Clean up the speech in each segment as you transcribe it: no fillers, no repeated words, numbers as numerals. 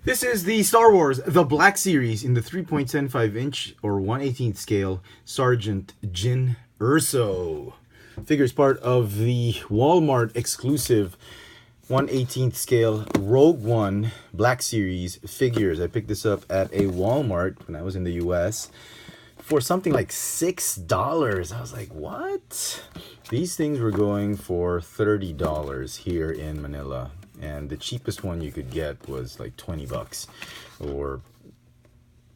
This is the Star Wars The Black Series in the 3.75 inch or 1/18th scale Sergeant Jyn Erso. Figure is part of the Walmart exclusive 1/18th scale Rogue One Black Series figures. I picked this up at a Walmart when I was in the US for something like $6. I was like, what? These things were going for $30 here in Manila. And the cheapest one you could get was like 20 bucks or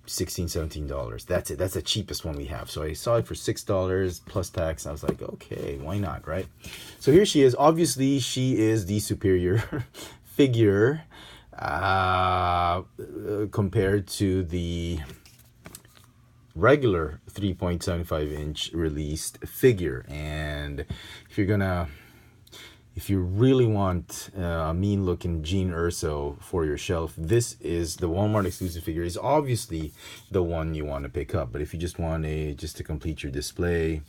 $16, $17. That's it. That's the cheapest one we have. So I saw it for $6 plus tax. I was like, okay, why not, right? So here she is. Obviously, she is the superior figure compared to the regular 3.75 inch released figure. And if you really want a mean looking Jyn Erso for your shelf, this is the Walmart exclusive figure. Is obviously the one you want to pick up. But if you just want just to complete your display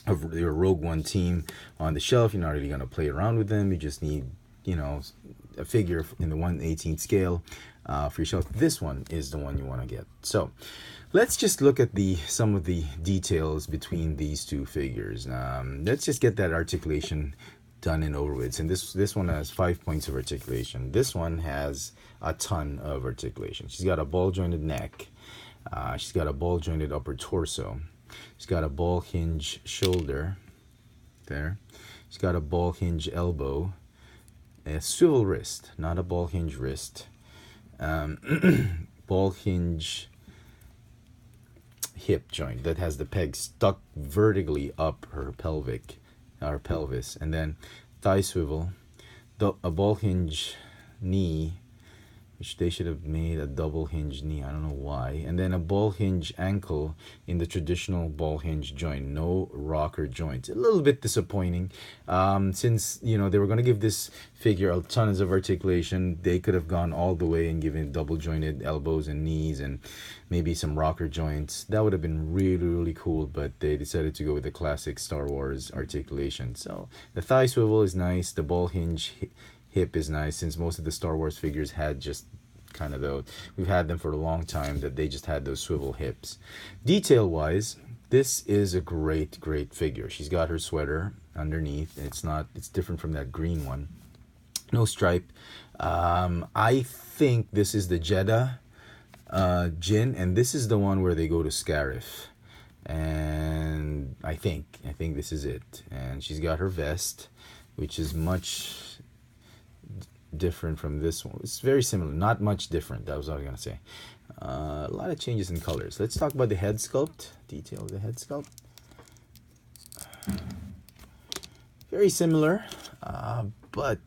of your Rogue One team on the shelf, you're not really going to play around with them. You just need, a figure in the 1/18th scale for your shelf. This one is the one you want to get. So let's just look at some of the details between these two figures. Let's just get that articulation done and over with. And this one has 5 points of articulation. This one has a ton of articulation. She's got a ball jointed neck. She's got a ball jointed upper torso. She's got a ball hinge shoulder there. She's got a ball hinge elbow, a swivel wrist, not a ball hinge wrist, ball hinge hip joint that has the peg stuck vertically up her pelvis, and then thigh swivel, a ball hinge knee, which they should have made a double hinge knee, I don't know why, and then a ball hinge ankle in the traditional ball hinge joint, no rocker joints. A little bit disappointing, since they were going to give this figure a tons of articulation. They could have gone all the way and given double jointed elbows and knees and maybe some rocker joints. That would have been really, really cool, but they decided to go with the classic Star Wars articulation. So the thigh swivel is nice, the ball hinge hip is nice, since most of the Star Wars figures had just kind of those. We've had them for a long time that they just had those swivel hips. Detail wise, this is a great figure. She's got her sweater underneath. It's different from that green one. No stripe. I think this is the Jeddah Jyn, and this is the one where they go to Scarif. And I think this is it. And she's got her vest, which is much different from this one. It's very similar, not much different. That was what I was gonna say. A lot of changes in colors. Let's talk about the head sculpt. Detail of the head sculpt. Very similar, but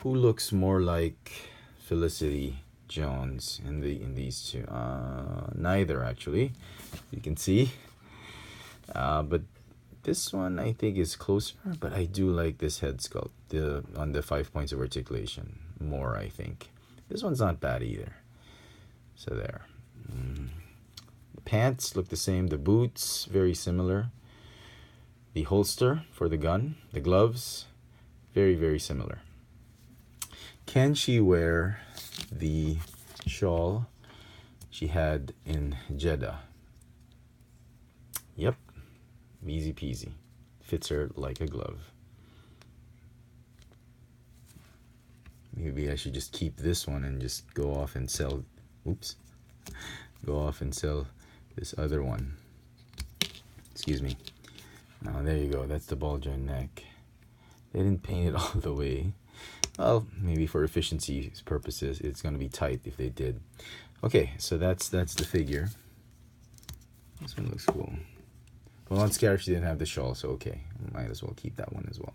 who looks more like Felicity Jones in these two? Neither, actually. You can see, but this one I think is closer, but I do like this head sculpt on the 5 points of articulation more, I think. This one's not bad either. So there. The pants look the same. The boots, very similar. The holster for the gun. The gloves, very, very similar. Can she wear the shawl she had in Jeddah? Yep. Easy peasy. Fits her like a glove. Maybe I should just keep this one and just go off and sell. Go off and sell this other one. Excuse me. Now there you go. That's the ball joint neck. They didn't paint it all the way. Well, maybe for efficiency purposes, it's going to be tight if they did. Okay, so that's the figure. This one looks cool. Well, on Scarif she didn't have the shawl, so okay, might as well keep that one as well.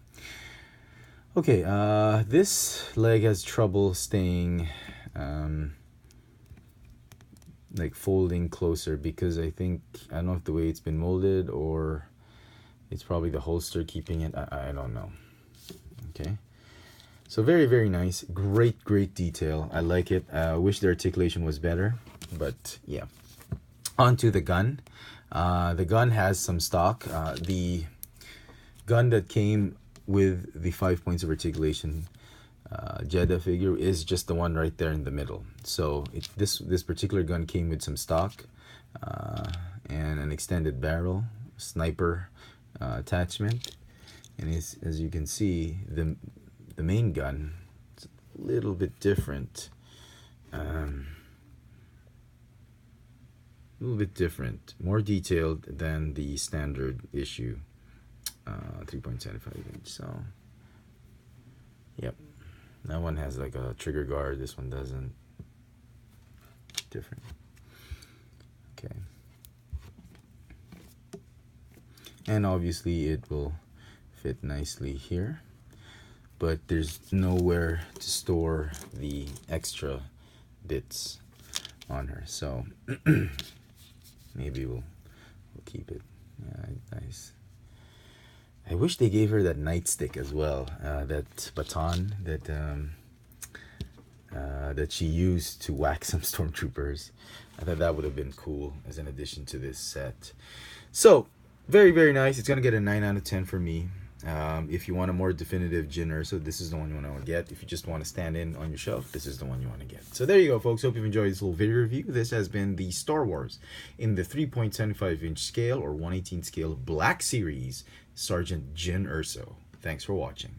Okay, this leg has trouble staying, like folding closer, because I don't know if the way it's been molded or it's probably the holster keeping it. I don't know. Okay, so very, very nice. Great detail. I like it. I wish the articulation was better, but yeah. Onto the gun. The gun has some stock. The gun that came with the 5 points of articulation Jeddah figure is just the one right there in the middle. So this particular gun came with some stock and an extended barrel, sniper attachment, and as you can see, the main gun is a little bit different. A little bit different, more detailed than the standard issue 3.75 inch. So yep, that one has like a trigger guard, this one doesn't. Different. Okay, and obviously it will fit nicely here, but there's nowhere to store the extra bits on her, so maybe we'll keep it. Yeah, nice. I wish they gave her that nightstick as well, that baton that she used to whack some stormtroopers. I thought that would have been cool as an addition to this set. So very, very nice. It's gonna get a 9 out of 10 for me. If you want a more definitive Jyn Erso, this is the one you want to get. If you just want to stand in on your shelf, this is the one you want to get. So there you go, folks. Hope you've enjoyed this little video review. This has been the Star Wars in the 3.75 inch scale or 1/18 scale Black Series Sergeant Jyn Erso. Thanks for watching.